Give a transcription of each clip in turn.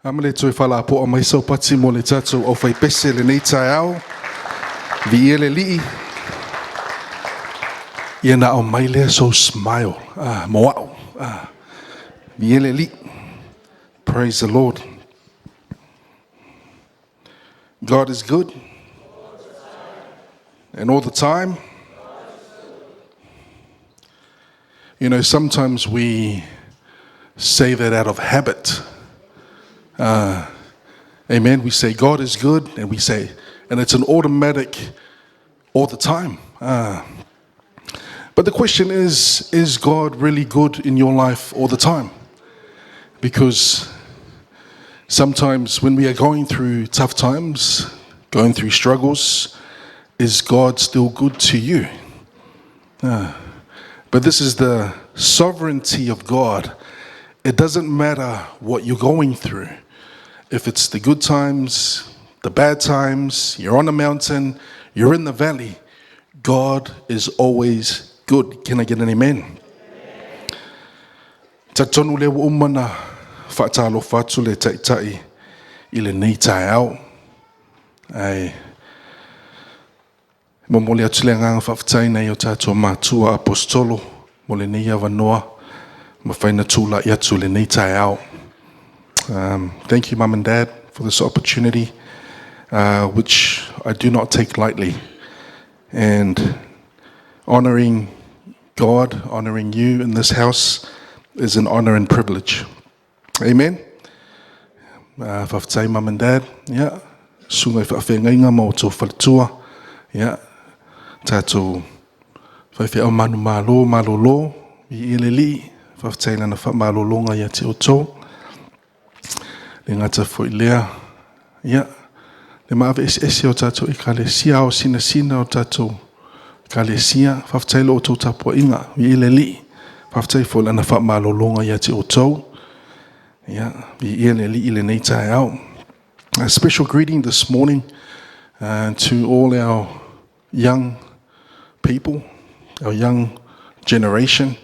Amale toi whala po o mai sau pati mo le tatou au whai pese le nei tai au. Vi ele lii. Ia na au mai lea so smile. Moao. Vi ele lii. Praise the Lord. God is good. And all the time. You know, sometimes we say that out of habit. Amen. We say God is good, and we say, and it's an automatic all the time. But the question is God really good in your life all the time? Because sometimes when we are going through tough times, going through struggles, is God still good to you? But this is the sovereignty of God. It doesn't matter what you're going through. If it's the good times, the bad times, you're on the mountain, you're in the valley, God is always good. Can I get an amen? Tatonu le umana fatalo fatu le taitai ile nei tai au. Ai Momole atule nganga fafatai nei o tatou matua apostolo mole nei avanoa mafaina tula ia tule nei tai au. Thank you, Mum and Dad, for this opportunity, which I do not take lightly. And honoring God, honoring you in this house is an honor and privilege. Amen. Fafatai, Mum and Dad, yeah. Sungai whawhengainga mo tō whalatua, yeah. Tātou whaiwhi au manu malolo, I ileli, fafatai lana whamalolonga ia te o tō. Le ngata fo I lea, ia. Le maawe esi o tātou I kalesia o sina o tātou kalesia, fafatai lo o tō tapua inga, I ileli, fafatai fo lana whamalolonga ia te o tō. Ia, I ileli ile nei tai au. A special greeting this morning to all our young people, our young generation.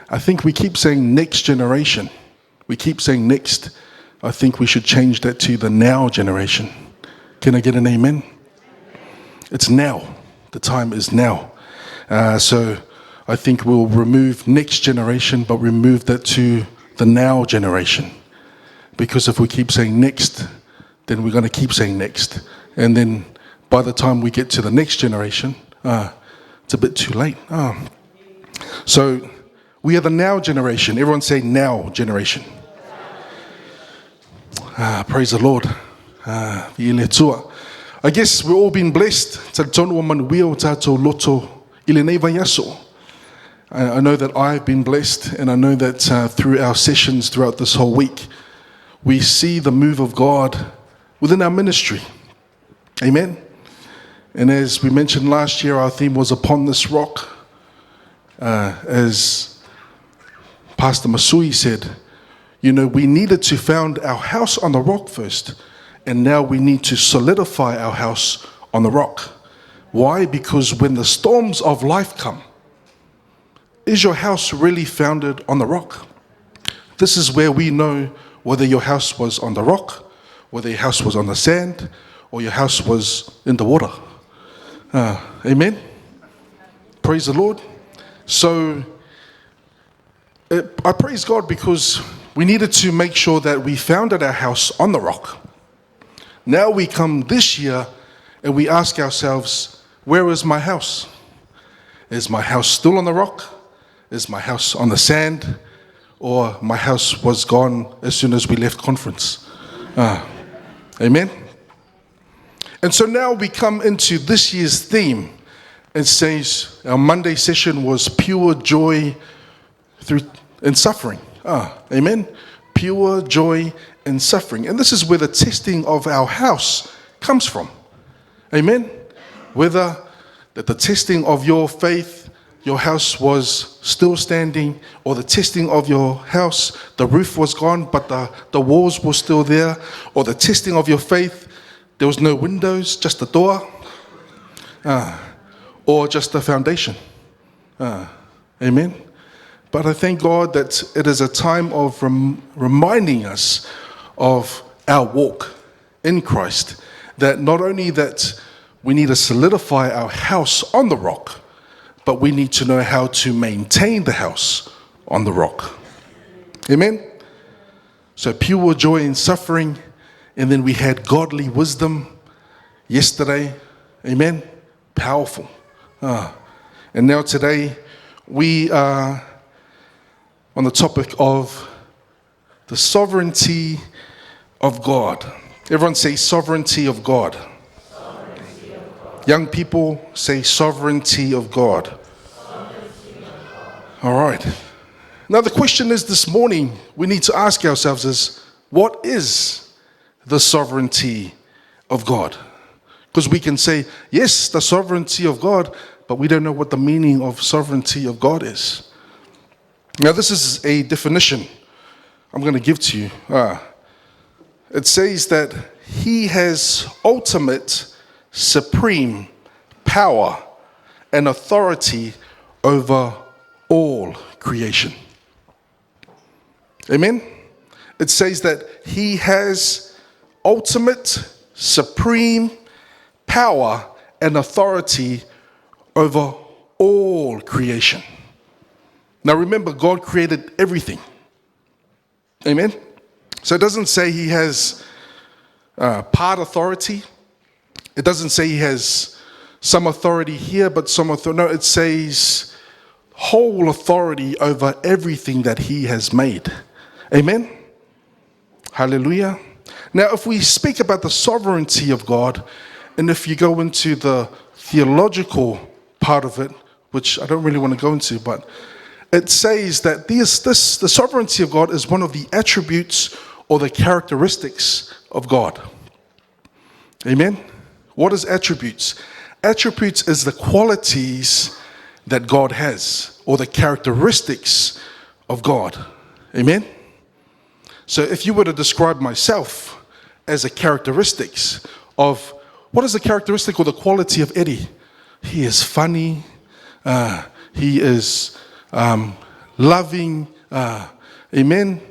I think we keep saying next generation. We keep saying next. I think we should change that to the now generation. Can I get an amen? It's now. The time is now. So I think we'll remove next generation, but remove that to the now generation. Because if we keep saying next, then we're going to keep saying next. And then by the time we get to the next generation, it's a bit too late. So we are the now generation. Everyone say now generation. Praise the Lord. I guess we've all been blessed. I know that I've been blessed, and I know that through our sessions throughout this whole week, we see the move of God within our ministry. Amen. And as we mentioned last year, our theme was Upon This Rock. As Pastor Masui said, you know, we needed to found our house on the rock first, and now we need to solidify our house on the rock. Why? Because when the storms of life come, is your house really founded on the rock? This is where we know whether your house was on the rock, whether your house was on the sand, or your house was in the water. Amen. Praise the Lord. So I praise God because we needed to make sure that we founded our house on the rock. Now we come this year and we ask ourselves, where is my house? Is my house still on the rock? Is my house on the sand? Or my house was gone as soon as we left conference? Amen. And so now we come into this year's theme. It says our Monday session was pure joy in suffering. Amen. Pure joy in suffering. And this is where the testing of our house comes from. Amen. Whether that the testing of your faith, your house was still standing, or the testing of your house, the roof was gone, but the walls were still there, or the testing of your faith, there was no windows, just the door, or just the foundation. Amen. But I thank God that it is a time of reminding us of our walk in Christ, that not only that we need to solidify our house on the rock, but we need to know how to maintain the house on the rock. Amen? So pure joy in suffering, and then we had godly wisdom yesterday. Amen? Powerful. And now today, we are on the topic of the sovereignty of God. Everyone say sovereignty of God. Sovereignty of God. Young people say sovereignty of God. Sovereignty of God. All right. Now the question is this morning, we need to ask ourselves is, what is the sovereignty of God? Because we can say, yes, the sovereignty of God, but we don't know what the meaning of sovereignty of God is. Now this is a definition I'm going to give to you. It says that he has ultimate, supreme power and authority over all creation. Amen? It says that he has ultimate, supreme power and authority over all creation. Now remember, God created everything. Amen? So it doesn't say he has part authority. It doesn't say he has some authority here, but some authority. No, it says whole authority over everything that he has made. Amen? Hallelujah. Now, if we speak about the sovereignty of God, and if you go into the theological part of it, which I don't really want to go into, but it says that the sovereignty of God is one of the attributes or the characteristics of God. Amen? What is attributes? Attributes is the qualities that God has, or the characteristics of God. Amen? So if you were to describe myself as a characteristics of, what is the characteristic or the quality of Eddie? He is funny. He is loving. Amen.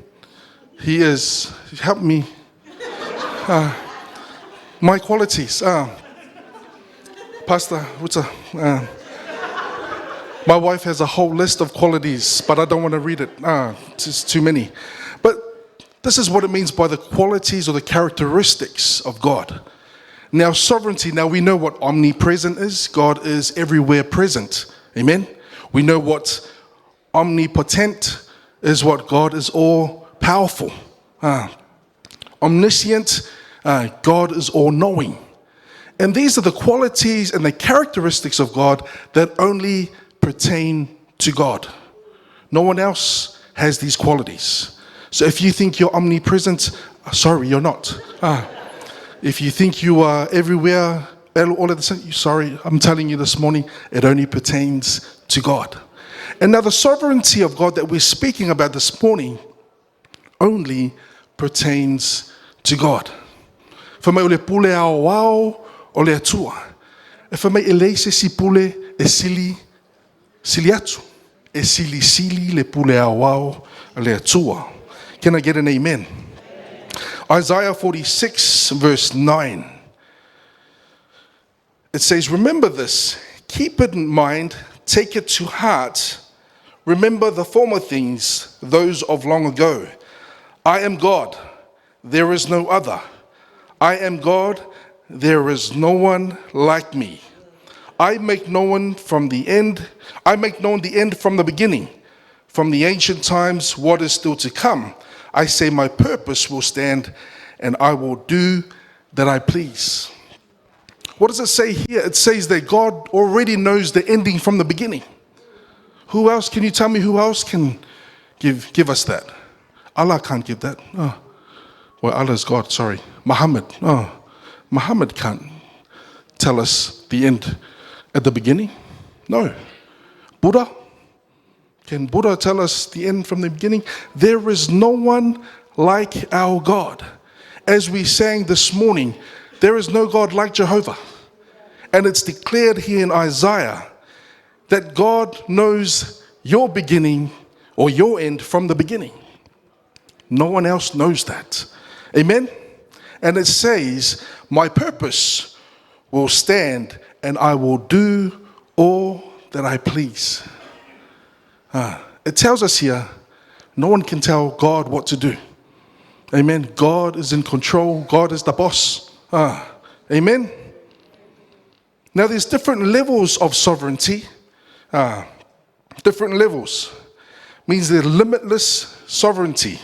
He is, help me. My qualities. Pastor, my wife has a whole list of qualities, but I don't want to read it. It's too many. But this is what it means by the qualities or the characteristics of God. Now, sovereignty, now we know what omnipresent is. God is everywhere present. Amen? We know what omnipotent is, what God is all powerful. Omniscient, God is all knowing. And these are the qualities and the characteristics of God that only pertain to God. No one else has these qualities. So if you think you're omnipresent, sorry, you're not. If you think you are everywhere, all at the same, sorry, I'm telling you this morning, it only pertains to God. And now the sovereignty of God that we're speaking about this morning only pertains to God. For me, ole pule aoao, ole atua. If me eleise si pule e sili atu. E sili le pule aoao, ole atua. Can I get an amen? Isaiah 46 verse 9. It says, remember this, keep it in mind, take it to heart. Remember the former things, those of long ago. I am God, there is no other. I am God, there is no one like me. I make known the end from the beginning. From the ancient times, what is still to come. I say my purpose will stand, and I will do that I please. What does it say here? It says that God already knows the ending from the beginning. Who else? Can you tell me who else can give us that? Allah can't give that. Oh. Well, Allah is God, sorry. Muhammad. Oh. Muhammad can't tell us the end at the beginning. No. Buddha? Can Buddha tell us the end from the beginning? There is no one like our God. As we sang this morning, there is no God like Jehovah. And it's declared here in Isaiah that God knows your beginning or your end from the beginning. No one else knows that. Amen? And it says, my purpose will stand and I will do all that I please. It tells us here, no one can tell God what to do. Amen. God is in control. God is the boss. Amen. Now there's different levels of sovereignty. Different levels. Means there's limitless sovereignty.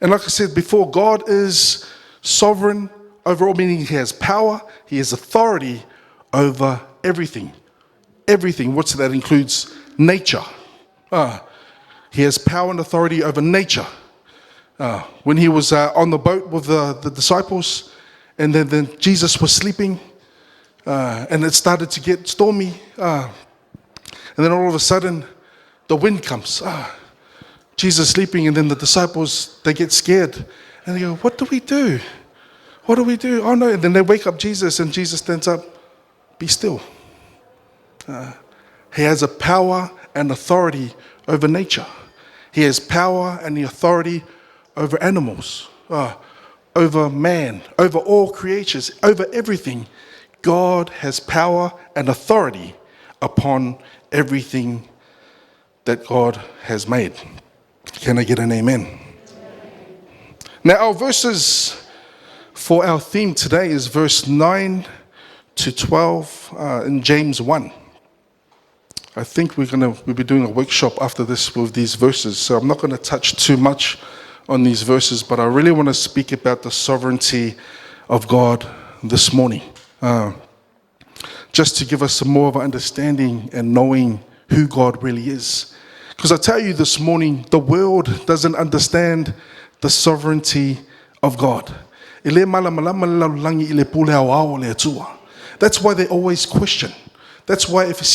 And like I said before, God is sovereign over all, meaning he has power, he has authority over everything. Everything. What's that? Includes nature. He has power and authority over nature. When he was on the boat with the disciples, and then Jesus was sleeping, and it started to get stormy, and then all of a sudden, the wind comes. Jesus sleeping, and then the disciples, they get scared, and they go, what do we do? What do we do? Oh no, and then they wake up Jesus, and Jesus stands up, be still. He has a power and authority over nature. He has power and the authority over animals, over man, over all creatures, over everything. God has power and authority upon everything that God has made. Can I get an amen? Now our verses for our theme today is verse 9 to 12 in James 1. I think we'll be doing a workshop after this with these verses, so I'm not going to touch too much on these verses, but I really want to speak about the sovereignty of God this morning, just to give us some more of an understanding and knowing who God really is. Because I tell you this morning, the world doesn't understand the sovereignty of God. That's why they always question. That's why that's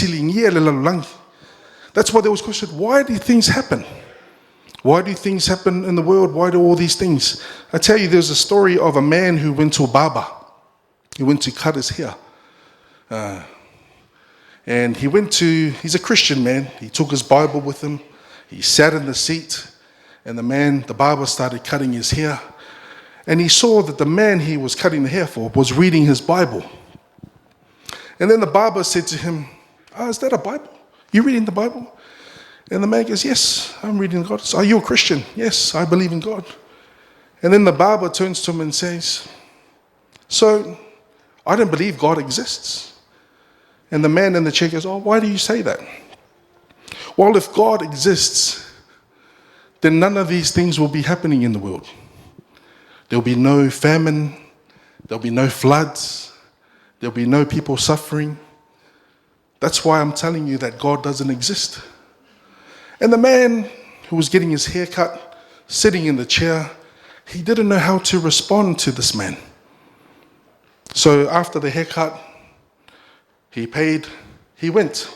why they always question, why do things happen? Why do things happen in the world? Why do all these things? I tell you, there's a story of a man who went to a barber. He went to cut his hair. And he's a Christian man. He took his Bible with him. He sat in the seat, and the barber started cutting his hair. And he saw that the man he was cutting the hair for was reading his Bible. And then the barber said to him, is that a Bible? You reading the Bible? And the man goes, yes, I'm reading God. So, are you a Christian? Yes, I believe in God. And then the barber turns to him and says, so I don't believe God exists. And the man in the chair goes, why do you say that? Well, if God exists, then none of these things will be happening in the world. There'll be no famine. There'll be no floods. There'll be no people suffering. That's why I'm telling you that God doesn't exist. And the man who was getting his hair cut, sitting in the chair, he didn't know how to respond to this man. So after the haircut, he paid, he went.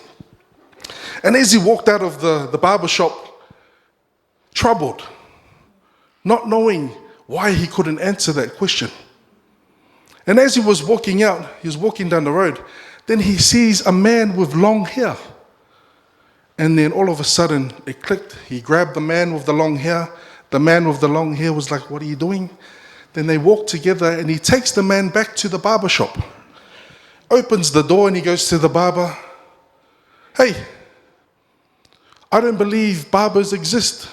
And as he walked out of the barber shop, troubled, not knowing why he couldn't answer that question. And as he was walking out, he was walking down the road, then he sees a man with long hair. And then all of a sudden, it clicked. He grabbed the man with the long hair. The man with the long hair was like, what are you doing? Then they walk together, and he takes the man back to the barber shop. Opens the door, and he goes to the barber. Hey, I don't believe barbers exist.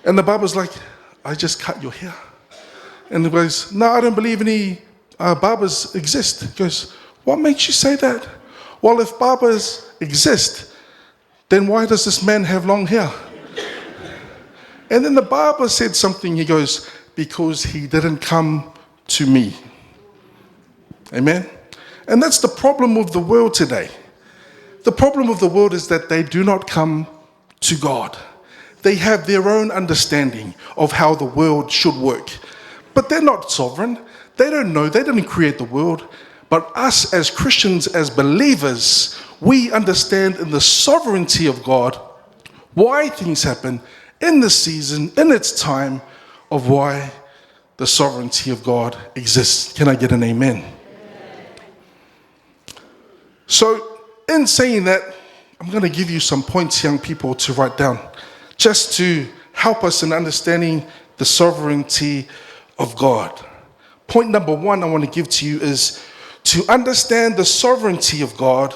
And the barber's like, I just cut your hair. And he goes, no, I don't believe any barbers exist. He goes, what makes you say that? Well, if barbers exist, then why does this man have long hair? And then the barber said something. He goes, because he didn't come to me. Amen? And that's the problem with the world today. The problem of the world is that they do not come to God. They have their own understanding of how the world should work. But they're not sovereign. They don't know. They didn't create the world. But us as Christians, as believers, we understand in the sovereignty of God why things happen in the season, in its time, of why the sovereignty of God exists. Can I get an amen? So, in saying that, I'm going to give you some points, young people, to write down, just to help us in understanding the sovereignty of God. Point number one I want to give to you is to understand the sovereignty of God,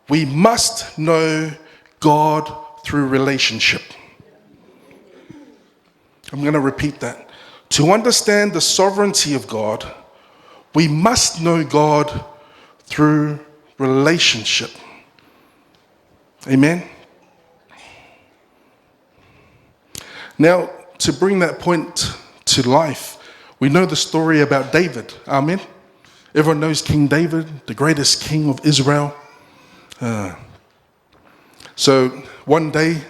we must know God through relationship. I'm going to repeat that. To understand the sovereignty of God, we must know God through relationship. Amen? Now, to bring that point to life, we know the story about David. Amen? Everyone knows King David, the greatest king of Israel. So one day,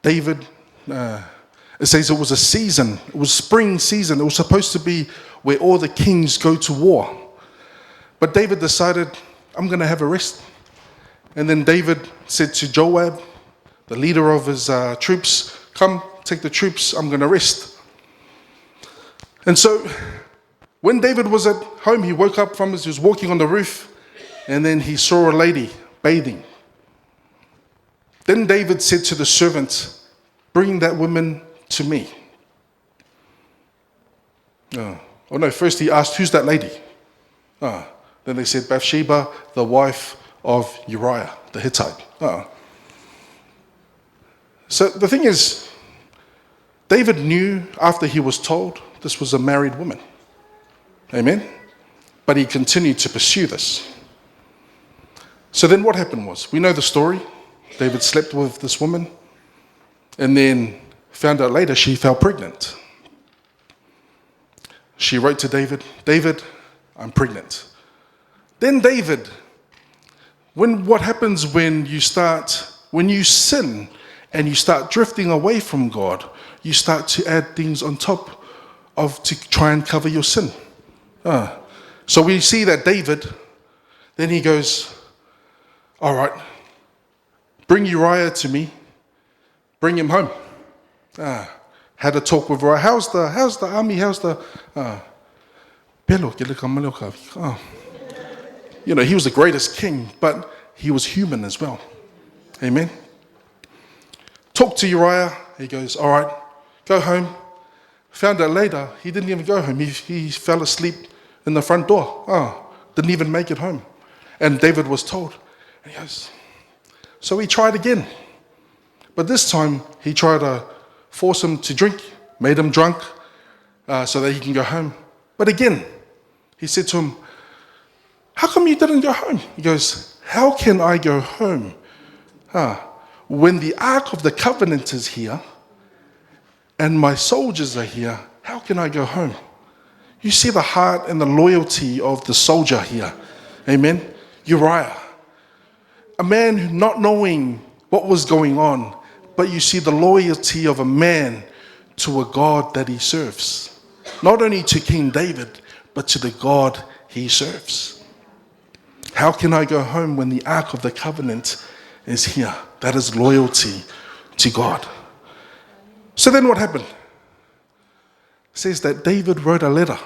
David, it says it was a season, it was spring season. It was supposed to be where all the kings go to war. But David decided, I'm going to have a rest. And then David said to Joab, the leader of his troops, come, take the troops, I'm going to rest. And so when David was at home, he woke up he was walking on the roof, and then he saw a lady bathing. Then David said to the servant, bring that woman to me. First he asked, who's that lady? Then they said, Bathsheba, the wife of Uriah, the Hittite. So the thing is, David knew after he was told this was a married woman. Amen? But he continued to pursue this. So then what happened was, we know the story. David slept with this woman and then found out later she fell pregnant. She wrote to David, David, I'm pregnant. Then David, what happens when you sin and you start drifting away from God, you start to add things on top to try and cover your sin. So we see that David, then he goes, all right, bring Uriah to me, bring him home. Had a talk with Uriah. How's the army? How's the he was the greatest king, but he was human as well. Amen. Talk to Uriah. He goes, all right, go home. Found out later, he didn't even go home. He fell asleep in the front door. Didn't even make it home. And David was told. And he goes, so he tried again. But this time, he tried to force him to drink, made him drunk, so that he can go home. But again, he said to him, how come you didn't go home? He goes, how can I go home? When the Ark of the Covenant is here, and my soldiers are here, how can I go home? You see the heart and the loyalty of the soldier here. Amen? Uriah. A man not knowing what was going on, but you see the loyalty of a man to a God that he serves. Not only to King David, but to the God he serves. How can I go home when the Ark of the Covenant is here? That is loyalty to God. So then what happened? It says that David wrote a letter.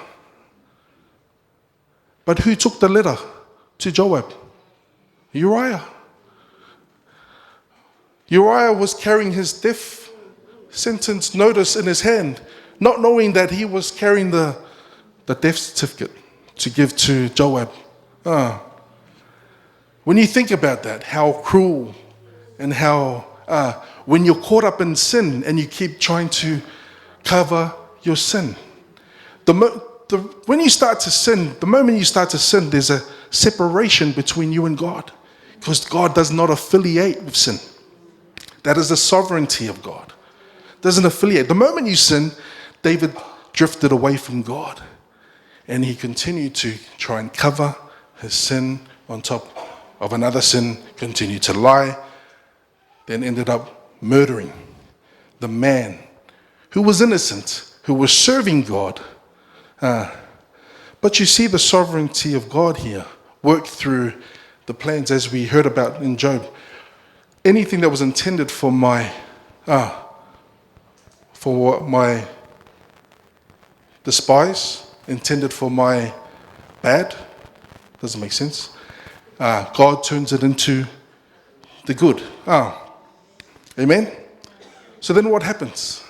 But who took the letter to Joab? Uriah. Uriah was carrying his death sentence notice in his hand, not knowing that he was carrying the death certificate to give to Joab. When you think about that, how cruel and how when you're caught up in sin and you keep trying to cover your sin. When you start to sin, the moment you start to sin, there's a separation between you and God, because God does not affiliate with sin. That is the sovereignty of God. Doesn't affiliate. The moment you sin, David drifted away from God, and he continued to try and cover his sin on top of another sin, continued to lie, then ended up murdering the man who was innocent, who was serving God. But you see the sovereignty of God here work through the plans, as we heard about in Job. Anything that was intended for my despise, intended for my bad, doesn't make sense. God turns it into the good. Amen? So then what happens?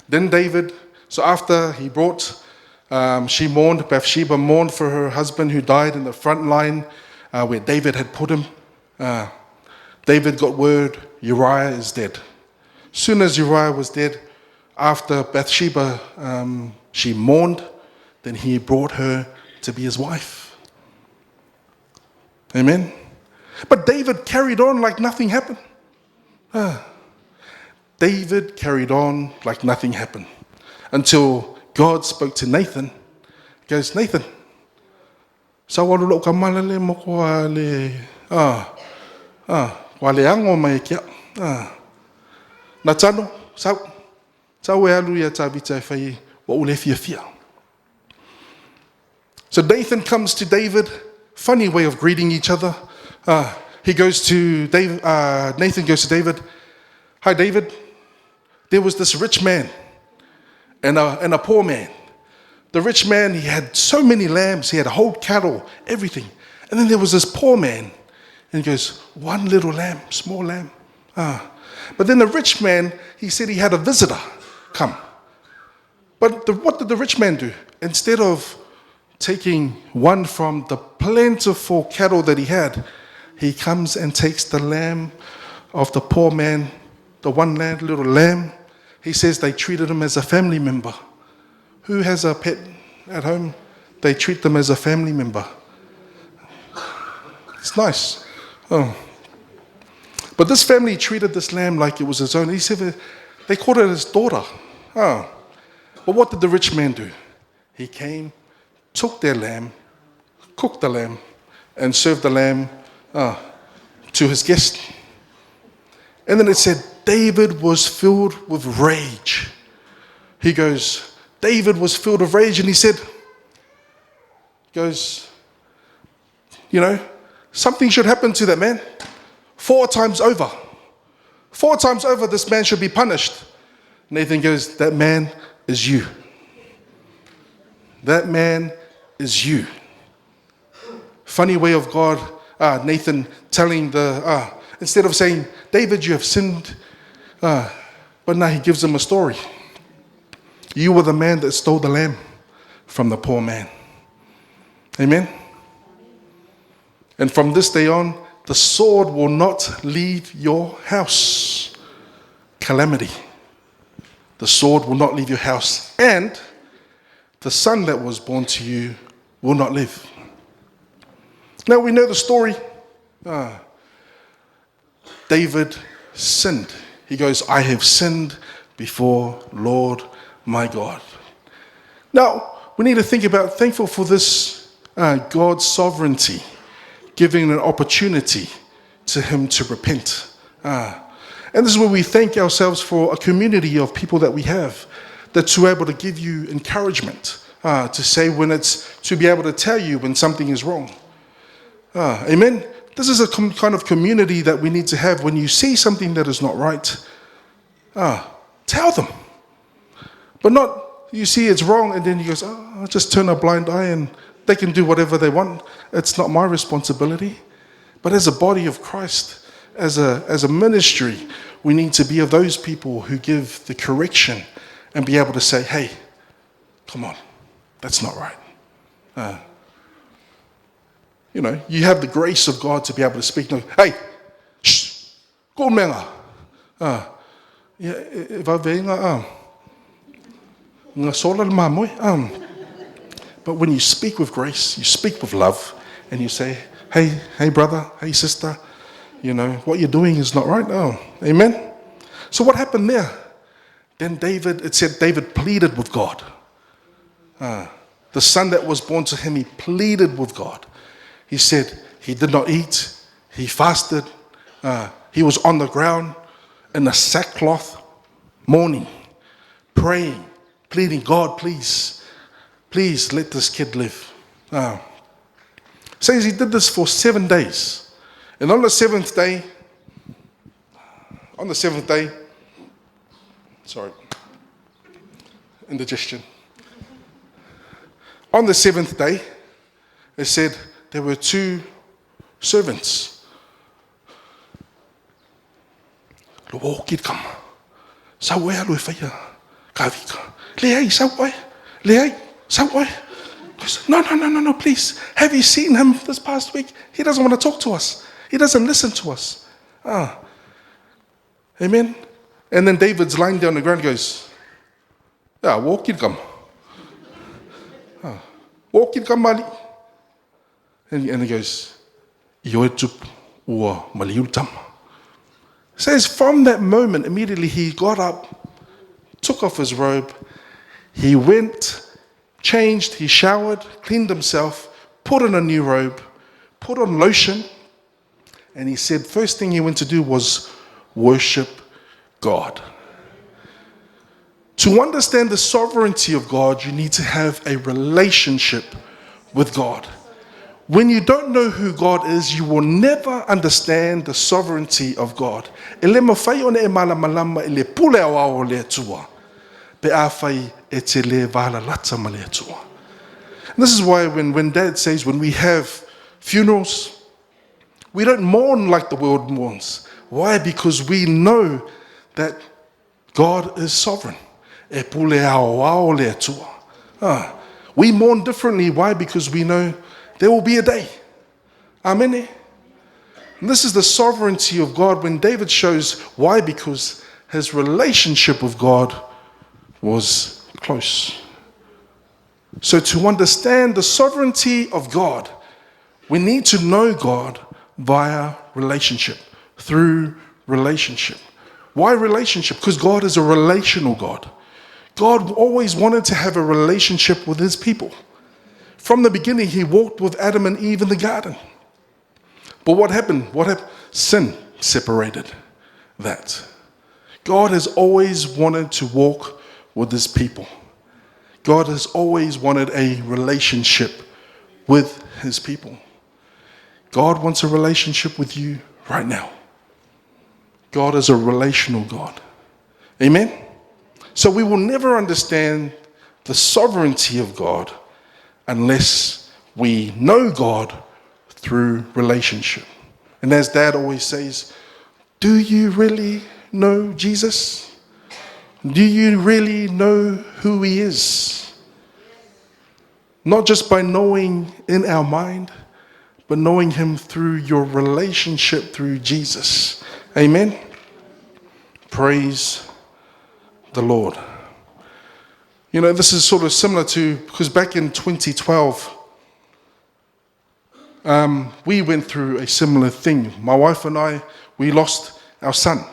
Then David, so after he brought, Bathsheba mourned for her husband who died in the front line where David had put him. David got word Uriah is dead. Soon as Uriah was dead, after Bathsheba, she mourned, then he brought her to be his wife. Amen? But David carried on like nothing happened. David carried on like nothing happened until God spoke to Nathan. He goes, Nathan, sa walulo ka malale mo ko ale wale ango mai kia na tano sa we alu ya Tevita fai wa ule fia. So Nathan comes to David. Funny way of greeting each other. He goes to David. Nathan goes to David. Hi, David. There was this rich man and a poor man. The rich man, he had so many lambs. He had a whole cattle, everything. And then there was this poor man. And he goes, one little lamb, small lamb. But then the rich man, he said he had a visitor come. But what did the rich man do? Instead of taking one from the plentiful cattle that he had, he comes and takes the lamb of the poor man, the one little lamb. He says they treated him as a family member. Who has a pet at home? They treat them as a family member. It's nice. But this family treated this lamb like it was his own. He said they called it his daughter. But what did the rich man do? He came, took their lamb, cooked the lamb, and served the lamb to his guest. And then it said, David was filled with rage. He goes, David was filled with rage, and he said, something should happen to that man. 4 times over. 4 times over, this man should be punished. Nathan goes, that man is you. That man is you. Funny way of God, Nathan telling instead of saying, David, you have sinned, but now he gives him a story. You were the man that stole the lamb from the poor man. Amen? And from this day on, the sword will not leave your house. Calamity. The sword will not leave your house. And the son that was born to you will not live. Now we know the story. David sinned. He goes, I have sinned before Lord my God. Now, we need to think about, thankful for this God's sovereignty, giving an opportunity to him to repent. And this is where we thank ourselves for a community of people that we have that's able to give you encouragement, to say when it's, to be able to tell you when something is wrong. Amen? This is a kind of community that we need to have. When you see something that is not right, tell them. But not, you see it's wrong and then you go, I'll just turn a blind eye and they can do whatever they want. It's not my responsibility. But as a body of Christ, as a ministry, we need to be of those people who give the correction and be able to say, hey, come on, that's not right. You have the grace of God to be able to speak. No, hey, shh, go menga. But when you speak with grace, you speak with love, and you say, hey brother, hey sister, what you're doing is not right. Oh, amen. So what happened there? Then it said David pleaded with God. The son that was born to him, he pleaded with God. He said he did not eat, he fasted, he was on the ground in a sackcloth, mourning, praying, pleading, God, please let this kid live. Says he did this for 7 days. And on the seventh day, indigestion. On the 7th day, it said there were 2 servants. Kavika. Leai, Sawai. Leai, Sawai. No, please. Have you seen him this past week? He doesn't want to talk to us. He doesn't listen to us. Amen. And then David's lying down on the ground and goes, walk it come. Walk it come, Mali. And he goes, Ioetup ua maliutam. Says from that moment, immediately he got up, took off his robe, he went, changed, he showered, cleaned himself, put on a new robe, put on lotion, and he said first thing he went to do was worship God. To understand the sovereignty of God, you need to have a relationship with God. When you don't know who God is, you will never understand the sovereignty of God. Ele mawhai o ne e malamalama ele pule aoao le atua. Pe a whai e te le vala lata ma le atua. And this is why when Dad says when we have funerals, we don't mourn like the world mourns. Why? Because we know that God is sovereign. E pule aoao le atua. We mourn differently. Why? Because we know there will be a day. Amen. And this is the sovereignty of God when David shows why, because his relationship with God was close. So to understand the sovereignty of God, we need to know God via relationship, through relationship. Why relationship? Because God is a relational God. God always wanted to have a relationship with his people. From the beginning, he walked with Adam and Eve in the garden. But what happened? Sin separated that. God has always wanted to walk with his people. God has always wanted a relationship with his people. God wants a relationship with you right now. God is a relational God. Amen? So we will never understand the sovereignty of God unless we know God through relationship. And as Dad always says, do you really know Jesus? Do you really know who he is? Not just by knowing in our mind, but knowing him through your relationship through Jesus. Amen? Praise the Lord. You know, this is sort of similar to, because back in 2012, we went through a similar thing. My wife and I, we lost our son.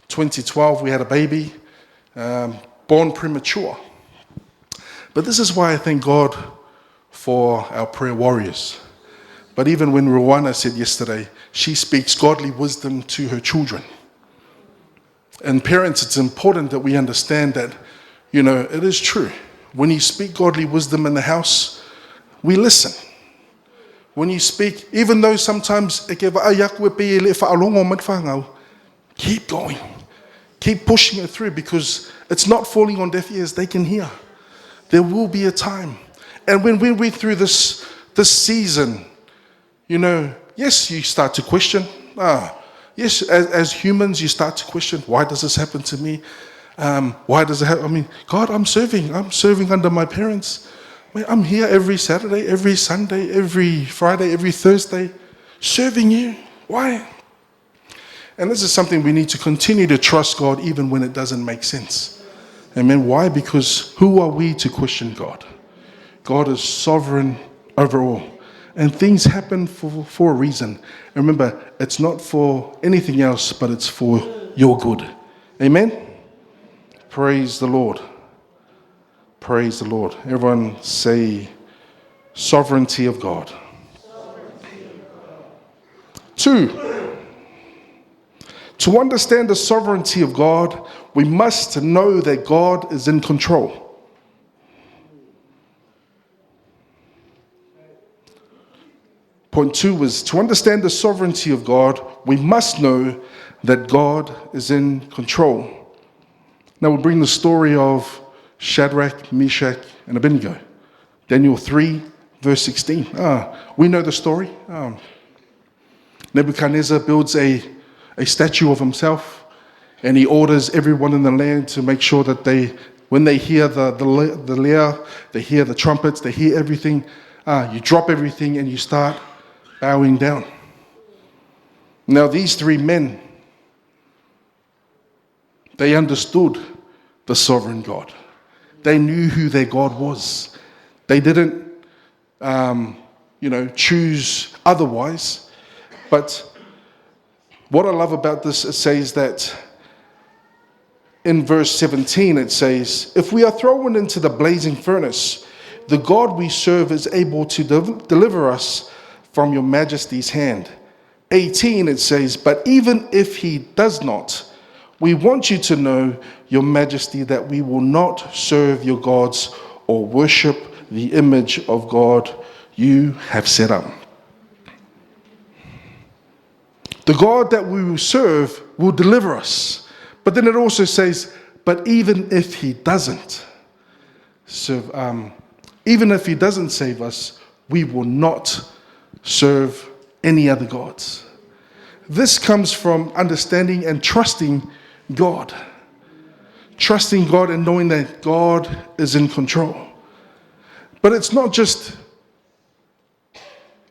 2012, we had a baby, born premature. But this is why I thank God for our prayer warriors. But even when Rwana said yesterday, she speaks godly wisdom to her children. And parents, it's important that we understand that, you know, it is true. When you speak godly wisdom in the house, we listen. When you speak, even though sometimes keep going. Keep pushing it through, because it's not falling on deaf ears. They can hear. There will be a time. And when we went through this season, you know, yes, you start to question. Yes, as humans, you start to question, why does this happen to me? Why does it happen? I mean, God, I'm serving under my parents. I'm here every Saturday, every Sunday, every Friday, every Thursday, serving you. Why? And this is something we need to continue to trust God even when it doesn't make sense. Amen. Why? Because who are we to question God? God is sovereign over all. And things happen for a reason. And remember, it's not for anything else, but it's for your good. Amen? Praise the Lord. Praise the Lord. Everyone say, sovereignty of God. Sovereignty of God. 2, to understand the sovereignty of God, we must know that God is in control. Point 2 was, to understand the sovereignty of God, we must know that God is in control. Now we'll bring the story of Shadrach, Meshach, and Abednego. Daniel 3, verse 16. We know the story. Nebuchadnezzar builds a statue of himself, and he orders everyone in the land to make sure that they when they hear the lyre, they hear the trumpets, they hear everything, you drop everything and you start bowing down. Now these three men, they understood the sovereign God. They knew who their God was. They didn't, choose otherwise. But what I love about this, it says that in verse 17, it says, if we are thrown into the blazing furnace, the God we serve is able to deliver us from your majesty's hand. 18, it says, but even if he does not, we want you to know, your majesty, that we will not serve your gods or worship the image of God you have set up. The God that we will serve will deliver us. But then it also says, but even if he doesn't serve, even if he doesn't save us, we will not serve any other gods. This comes from understanding and trusting God. Trusting God and knowing that God is in control. But it's not just,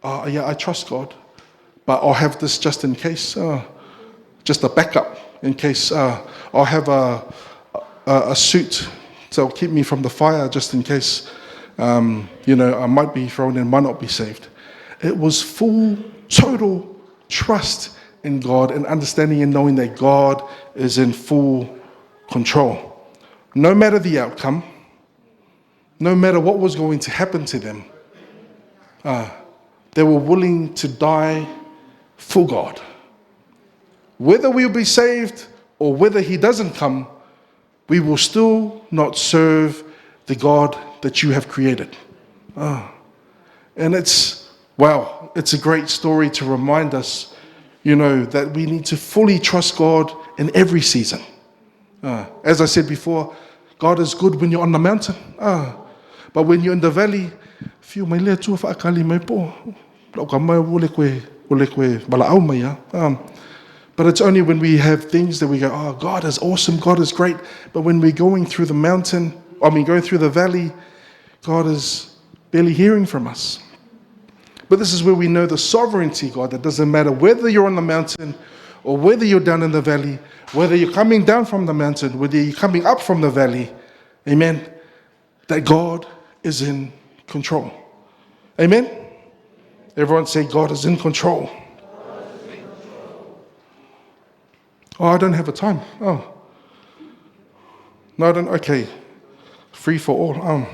I trust God, but I'll have this just in case, just a backup in case I'll have a suit to keep me from the fire just in case, I might be thrown in, might not be saved. It was full, total trust in God and understanding and knowing that God is in full control. No matter the outcome, no matter what was going to happen to them, they were willing to die for God. Whether we'll be saved or whether he doesn't come, we will still not serve the God that you have created. And it's a great story to remind us, that we need to fully trust God in every season. As I said before, God is good when you're on the mountain. But when you're in the valley, but it's only when we have things that we go, oh, God is awesome, God is great. But when we're going through the going through the valley, God is barely hearing from us. But this is where we know the sovereignty, God, that doesn't matter whether you're on the mountain or whether you're down in the valley, whether you're coming down from the mountain, whether you're coming up from the valley, amen, that God is in control. Amen? Everyone say, God is in control. Oh, I don't have a time. Oh. No, I don't. Okay. Free for all.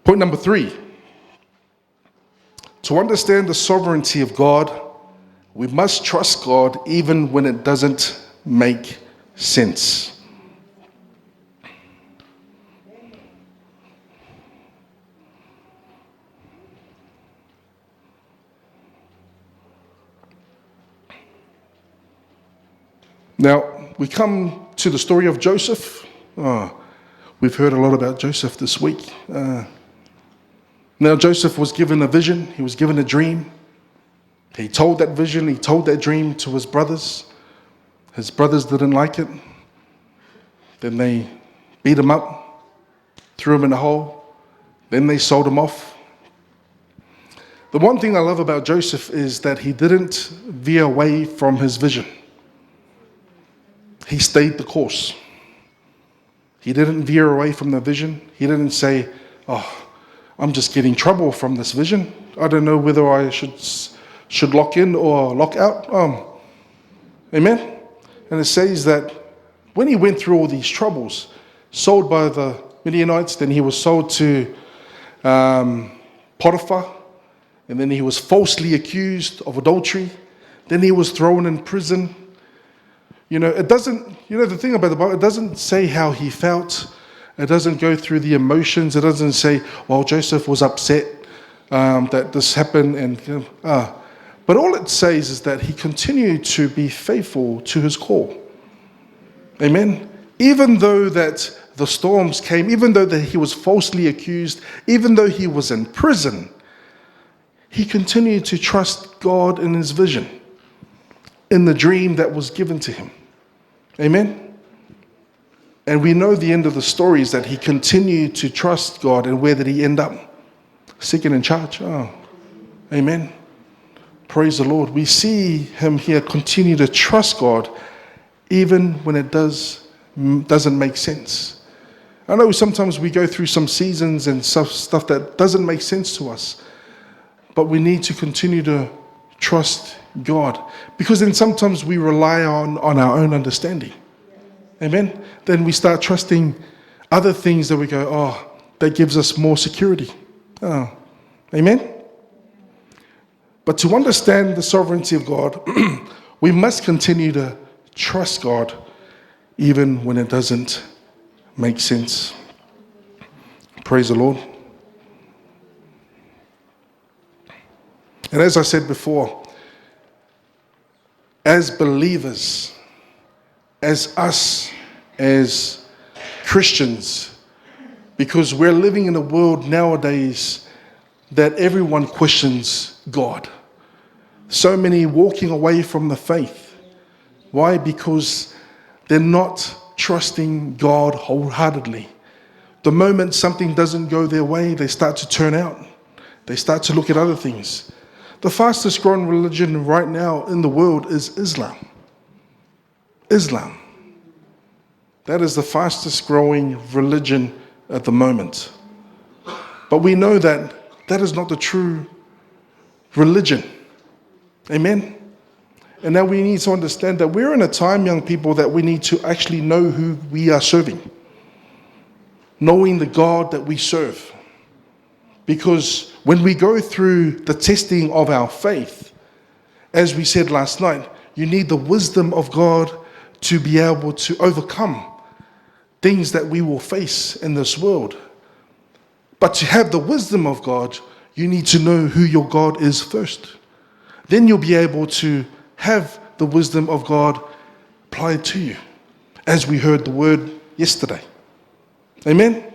Point number 3. To understand the sovereignty of God, we must trust God even when it doesn't make sense. Now, we come to the story of Joseph. We've heard a lot about Joseph this week. Now, Joseph was given a vision. He was given a dream. He told that vision, he told that dream to his brothers. His brothers didn't like it. Then they beat him up, threw him in a hole. Then they sold him off. The one thing I love about Joseph is that he didn't veer away from his vision. He stayed the course. He didn't veer away from the vision. He didn't say, oh, I'm just getting trouble from this vision. I don't know whether I should lock in or lock out. Amen? And it says that when he went through all these troubles, sold by the Midianites, then he was sold to Potiphar, and then he was falsely accused of adultery. Then he was thrown in prison. It doesn't, the thing about the Bible, it doesn't say how he felt. It doesn't go through the emotions. It doesn't say, well, Joseph was upset that this happened. But all it says is that he continued to be faithful to his call. Amen? Even though that the storms came, even though that he was falsely accused, even though he was in prison, he continued to trust God in his vision, in the dream that was given to him. Amen? And we know the end of the story is that he continued to trust God, and where did he end up? Second in charge. Oh, amen. Praise the Lord. We see him here continue to trust God even when it doesn't make sense. I know sometimes we go through some seasons and stuff that doesn't make sense to us, but we need to continue to trust God, because then sometimes we rely on our own understanding. Amen? Then we start trusting other things that we go, oh, that gives us more security. Oh, amen? But to understand the sovereignty of God, we must continue to trust God even when it doesn't make sense. Praise the Lord. And as I said before, as believers, as us, as Christians, because we're living in a world nowadays that everyone questions God. So many walking away from the faith. Why? Because they're not trusting God wholeheartedly. The moment something doesn't go their way, they start to turn out. They start to look at other things. The fastest growing religion right now in the world is Islam. Islam. That is the fastest growing religion at the moment. But we know that that is not the true religion. Amen? And now we need to understand that we're in a time, young people, that we need to actually know who we are serving. Knowing the God that we serve. Because when we go through the testing of our faith, as we said last night, you need the wisdom of God to be able to overcome things that we will face in this world. But to have the wisdom of God, you need to know who your God is first. Then you'll be able to have the wisdom of God applied to you, as we heard the word yesterday. Amen?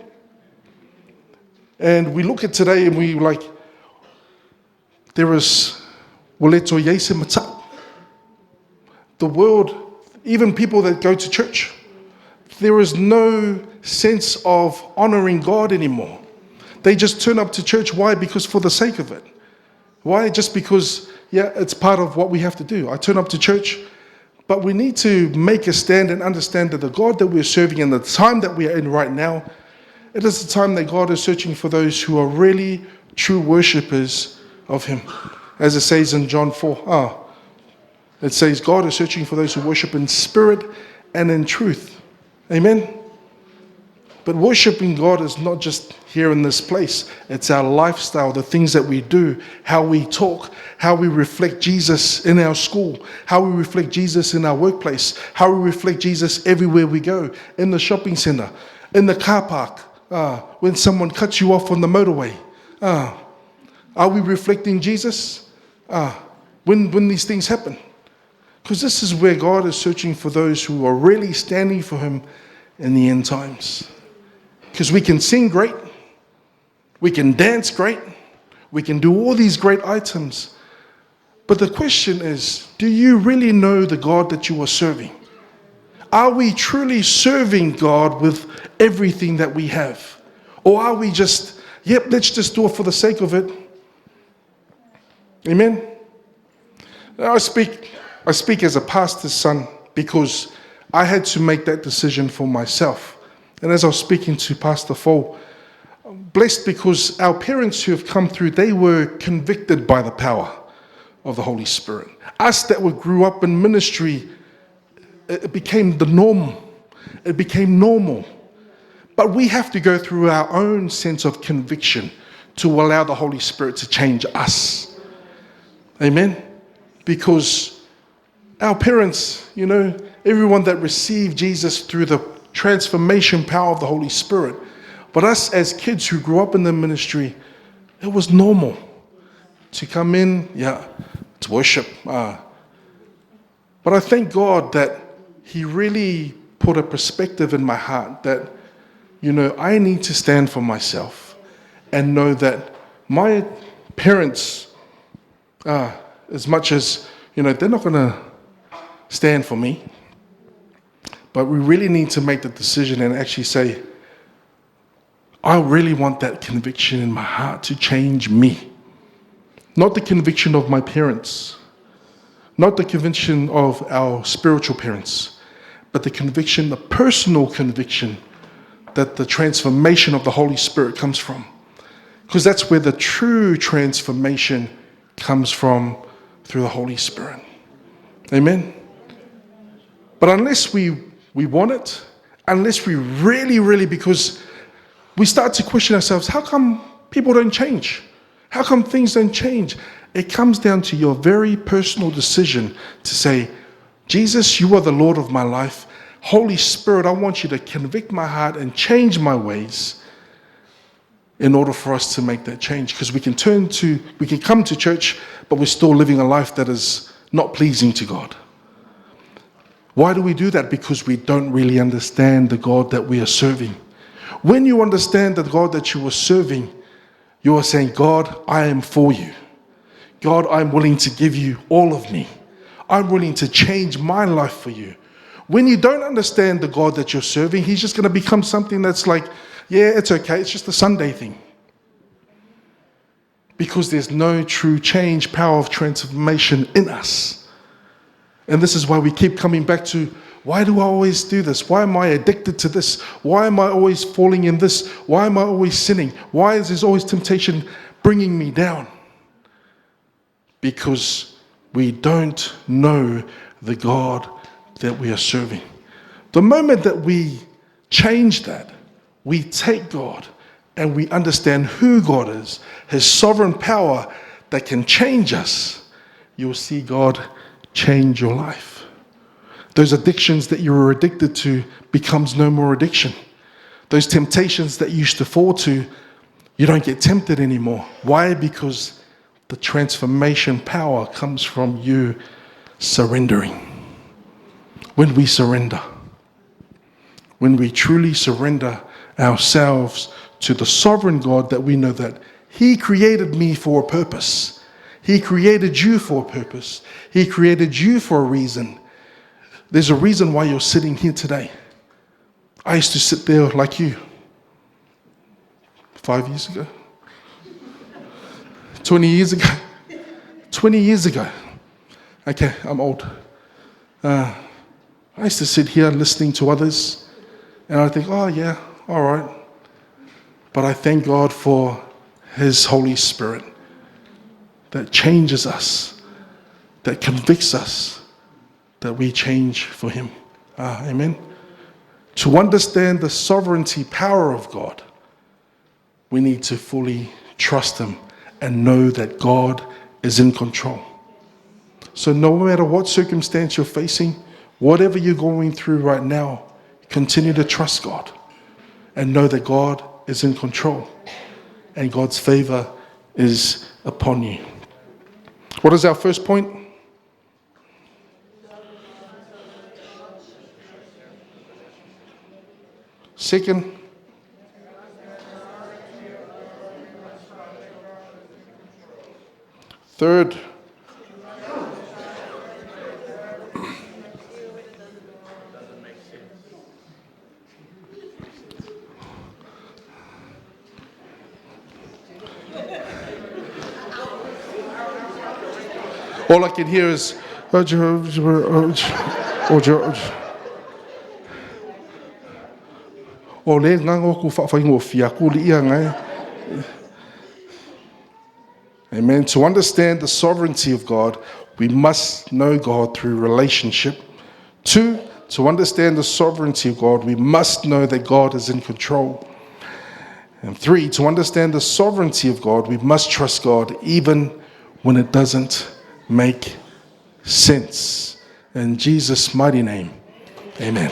And we look at today and we like, there is Waleto Yese Mata. The world, even people that go to church, there is no sense of honoring God anymore. They just turn up to church. Why? Because for the sake of it. Why? Just because, yeah, it's part of what we have to do. I turn up to church, but we need to make a stand and understand that the God that we're serving in the time that we are in right now, it is the time that God is searching for those who are really true worshippers of Him. As it says in John 4, it says God is searching for those who worship in spirit and in truth. Amen? But worshiping God is not just here in this place. It's our lifestyle, the things that we do, how we talk, how we reflect Jesus in our school, how we reflect Jesus in our workplace, how we reflect Jesus everywhere we go, in the shopping center, in the car park, when someone cuts you off on the motorway. Are we reflecting Jesus when these things happen? Because this is where God is searching for those who are really standing for Him in the end times. Because we can sing great, we can dance great, we can do all these great items. But the question is, do you really know the God that you are serving? Are we truly serving God with everything that we have? Or are we just, let's just do it for the sake of it? Amen? Now I speak as a pastor's son because I had to make that decision for myself. And as I was speaking to Pastor Fo, blessed because our parents who have come through, they were convicted by the power of the Holy Spirit. Us that grew up in ministry, it became the norm. It became normal. But we have to go through our own sense of conviction to allow the Holy Spirit to change us. Amen? Because our parents, everyone that received Jesus through the transformation power of the Holy Spirit. But us as kids who grew up in the ministry, it was normal to come in, to worship. But I thank God that He really put a perspective in my heart that, I need to stand for myself and know that my parents As much as, they're not going to stand for me. But we really need to make the decision and actually say, I really want that conviction in my heart to change me. Not the conviction of my parents, not the conviction of our spiritual parents, but the conviction, the personal conviction that the transformation of the Holy Spirit comes from. Because that's where the true transformation comes from, through the Holy Spirit. Amen? But unless we want it, unless we really, because we start to question ourselves, how come people don't change? How come things don't change? It comes down to your very personal decision to say, Jesus, you are the Lord of my life. Holy Spirit, I want you to convict my heart and change my ways in order for us to make that change. Because we can come to church, but we're still living a life that is not pleasing to God. Why do we do that? Because we don't really understand the God that we are serving. When you understand the God that you are serving, you are saying, God, I am for you. God, I'm willing to give you all of me. I'm willing to change my life for you. When you don't understand the God that you're serving, he's just going to become something that's like, yeah, it's okay, it's just a Sunday thing. Because there's no true change, power of transformation in us. And this is why we keep coming back to, why do I always do this? Why am I addicted to this? Why am I always falling in this? Why am I always sinning? Why is there always temptation bringing me down? Because we don't know the God that we are serving. The moment that we change that, we take God and we understand who God is, his sovereign power that can change us, you'll see God change your life. Those addictions that you were addicted to becomes no more addiction. Those temptations that you used to fall to, you don't get tempted anymore. Why? Because the transformation power comes from you surrendering. When we surrender, when we truly surrender ourselves to the sovereign God, that we know that he created me for a purpose. He created you for a purpose. He created you for a reason. There's a reason why you're sitting here today. I used to sit there like you 5 years ago, 20 years ago, 20 years ago. Okay, I'm old. I used to sit here listening to others, and I think, oh yeah, all right. But I thank God for his Holy Spirit that changes us, that convicts us, that we change for him. Amen. To understand the sovereignty power of God, we need to fully trust him and know that God is in control. So no matter what circumstance you're facing, whatever you're going through right now, continue to trust God and know that God is in control and God's favor is upon you. What is our first point? Second, third, all I can hear is, Amen. To understand the sovereignty of God, we must know God through relationship. 2, to understand the sovereignty of God, we must know that God is in control. And 3, to understand the sovereignty of God, we must trust God even when it doesn't make sense. In Jesus' mighty name, amen.